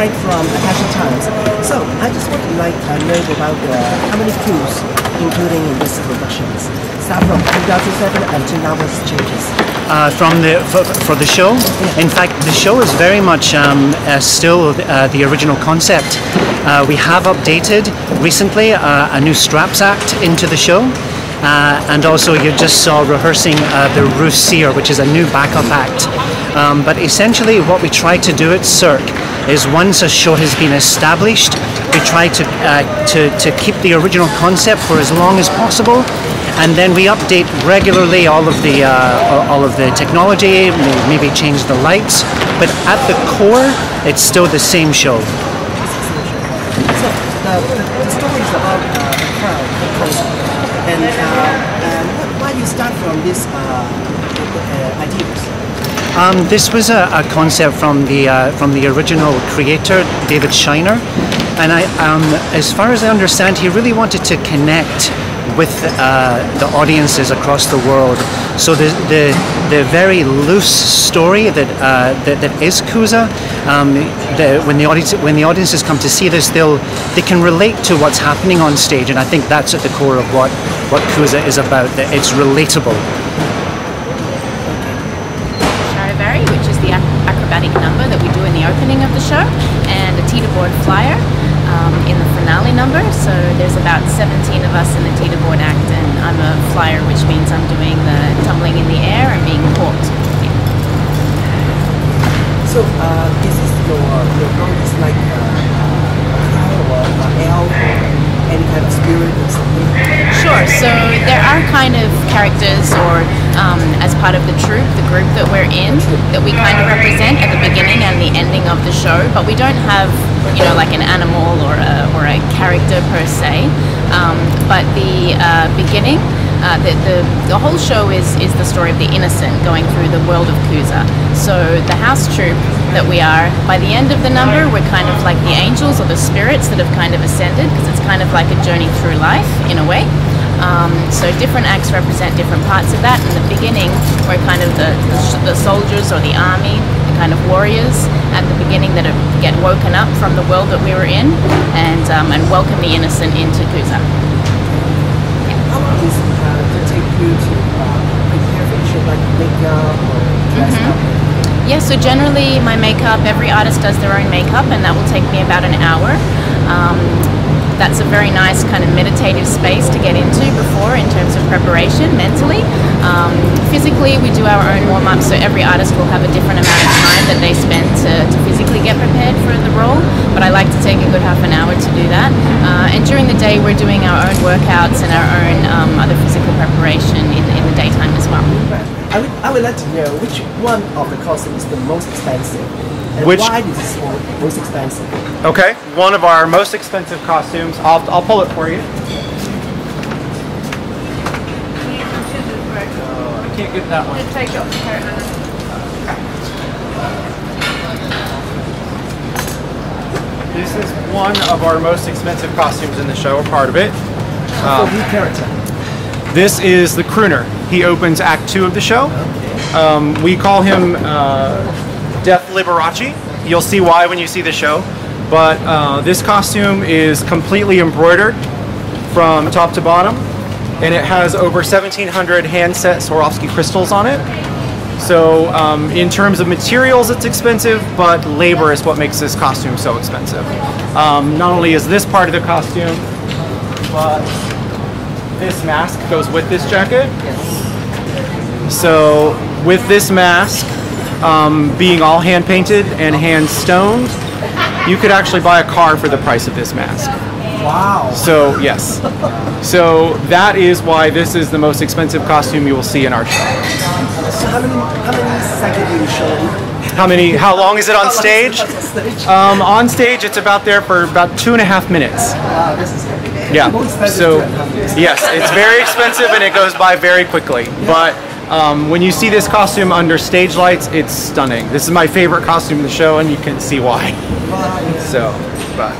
Frank from Action Times. So I just want to know about how many crews, including in this productions, start from 2007 until now, what's changes? For the show, in fact, the show is very much still the original concept. We have updated recently a new straps act into the show. And also you just saw rehearsing the Roussier, which is a new backup act. But essentially what we try to do at Cirque is once a show has been established, we try to keep the original concept for as long as possible, and then we update regularly all of the technology, maybe change the lights, but at the core it's still the same show. So the story is about the crowd. And why do you start from this ideas? This was a concept from the original creator, David Shiner, and as far as I understand, he really wanted to connect with the audiences across the world. So the very loose story that is Kooza, when the audiences come to see this, they can relate to what's happening on stage, and I think that's at the core of what Kooza is about. That it's relatable. Which is the acrobatic number that we do in the opening of the show, and a teeterboard flyer in the finale number. So there's about 17 of us in the teeterboard act, and I'm a flyer, which means I'm doing the tumbling in the air and being caught. Yeah. So is this your role is like a cow or an elf or any kind of spirit or something? Sure, so there are kind of characters or as part of the troupe, the group that we're in, that we kind of represent at the beginning and the ending of the show, but we don't have, you know, like an animal or a character per se. But the beginning, the whole show is the story of the innocent going through the world of Kooza. So the house troupe that we are, by the end of the number, we're kind of like the angels or the spirits that have kind of ascended, because it's kind of like a journey through life in a way. So different acts represent different parts of that. In the beginning, we're kind of the soldiers or the army, the kind of warriors at the beginning that get woken up from the world that we were in, and welcome the innocent into Kooza. How long does it take you to prepare for the show, like makeup or dress up? Yeah, so generally my makeup, every artist does their own makeup, and that will take me about an hour. That's a very nice kind of meditative space to get into before in terms of preparation mentally. Physically, we do our own warm-up, so every artist will have a different amount of time that they spend to physically get prepared for the role, but I like to take a good half an hour to do that. And during the day, we're doing our own workouts and our own other physical preparation in the daytime as well. I would like to know which one of the costumes is the most expensive, and why is this one most expensive? Okay, one of our most expensive costumes. I'll pull it for you. I can't get that one. This is one of our most expensive costumes in the show, or part of it. For which character? This is the crooner. He opens Act 2 of the show. We call him Death Liberace. You'll see why when you see the show. But this costume is completely embroidered from top to bottom, and it has over 1,700 hand-set Swarovski crystals on it. So in terms of materials, it's expensive, but labor is what makes this costume so expensive. Not only is this part of the costume, but this mask goes with this jacket. So with this mask being all hand-painted and hand-stoned, you could actually buy a car for the price of this mask. Wow. So, yes. So that is why this is the most expensive costume you will see in our show. So how many seconds do you show? How long is it on stage? On stage, it's about there for about 2.5 minutes. Wow, this is good. Yeah. So, yes, it's very expensive and it goes by very quickly. But when you see this costume under stage lights, it's stunning. This is my favorite costume in the show, and you can see why. So, but.